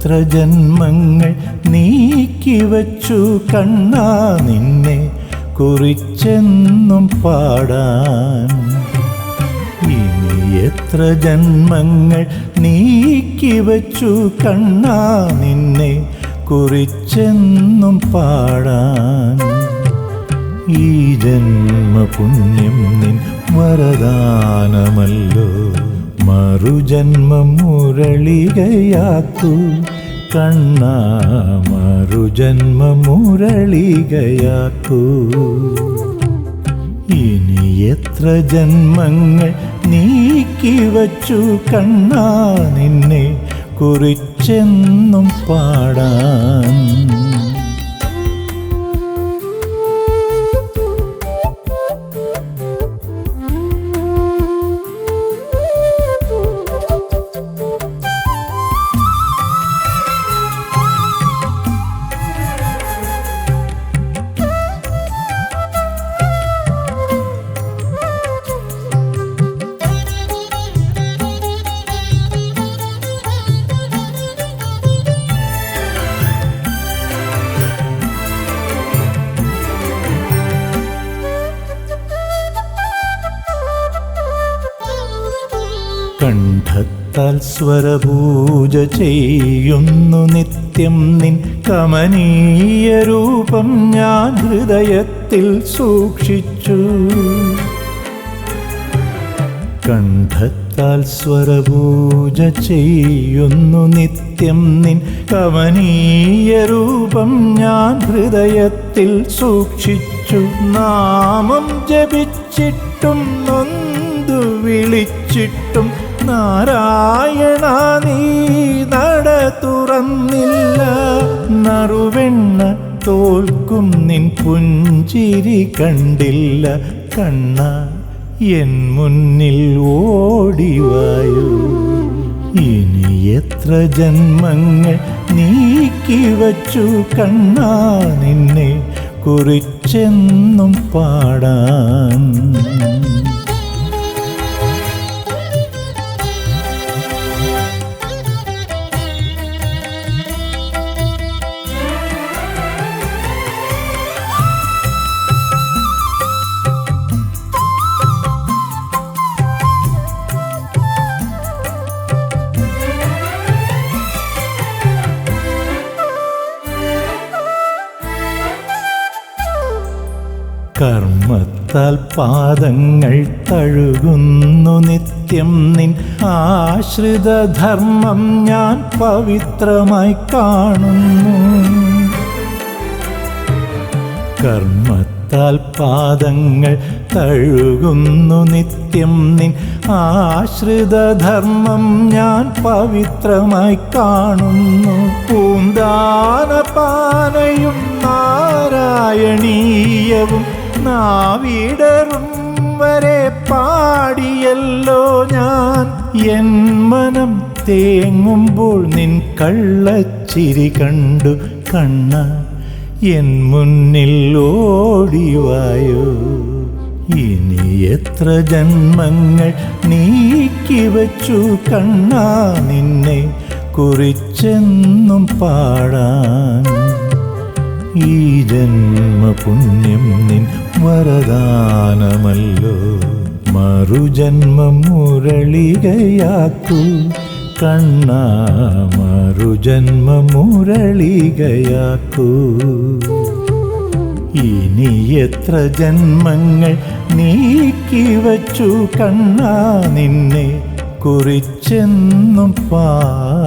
എത്ര ജന്മങ്ങൾ നീക്കിവച്ചു കണ്ണാ നിന്നെ കുറിച്ചെന്നും പാടാൻ. ഇനി എത്ര ജന്മങ്ങൾ നീക്കിവച്ചു കണ്ണാ നിന്നെ കുറിച്ചെന്നും പാടാൻ. ഈ ജന്മപുണ്യം നിൻ വരദാനമല്ലോ, മറുജന്മം മുരളികയാക്കൂ കണ്ണാ, മറുജന്മം മുരളികയാക്കൂ. ഇനി എത്ര ജന്മങ്ങൾ നീക്കിവച്ചു കണ്ണാ നിന്നെ കുറിച്ചെന്നും പാടാൻ. കണ്ഠത്താൽ സ്വരപൂജ ചെയ്യുന്നു നിത്യം നിൻ കമനീയ രൂപം ഞാൻ ഹൃദയത്തിൽ സൂക്ഷിച്ചു. കണ്ഠത്താൽ സ്വരപൂജ ചെയ്യുന്നു നിത്യം നിൻ കമനീയ രൂപം ഞാൻ ഹൃദയത്തിൽ സൂക്ഷിച്ചു. നാമം ജപിച്ചിട്ടും നൊന്തു വിളിച്ചിട്ടും നാരായണ നീ നട തുറന്നില്ല. നറുവെണ്ണ തോൽക്കും നിൻ പുഞ്ചിരി കണ്ടില്ല കണ്ണ, എൻ മുന്നിൽ ഓടിവായു. ഇനി എത്ര ജന്മങ്ങൾ നീക്കിവച്ചു കണ്ണാ നിന്നെ കുറിച്ചെന്നും പാടാൻ. കർമ്മത്താൽ പാദങ്ങൾ തഴുകുന്നു നിത്യം നിൻ ആശ്രിതധർമ്മം ഞാൻ പവിത്രമായി കാണുന്നു. കർമ്മത്താൽ പാദങ്ങൾ തഴുകുന്നു നിത്യം നിൻ ആശ്രിതധർമ്മം ഞാൻ പവിത്രമായി കാണുന്നു. പൂന്താനപാനയും നാരായണീയവും നാവിടറും വരെ പാടിയല്ലോ ഞാൻ. എൻ മനം തേങ്ങുമ്പോൾ നിൻ കള്ളച്ചിരി കണ്ടു കണ്ണ, എൻ മുന്നിൽ ഓടിവായോ. ഇനി എത്ര ജന്മങ്ങൾ നീക്കിവച്ചു കണ്ണാ നിന്നെ കുറിച്ചെന്നും പാടാൻ. ഈ ജന്മപുണ്യം നിൻ വരദാനമല്ലോ, മറുജന്മം മുരളികയാക്കൂ കണ്ണാ, മറുജന്മം മുരളികയാക്കൂ. ഇനി എത്ര ജന്മങ്ങൾ നീക്കിവച്ചു കണ്ണാ നിന്നെ കുറിച്ചെന്നും പാടാൻ.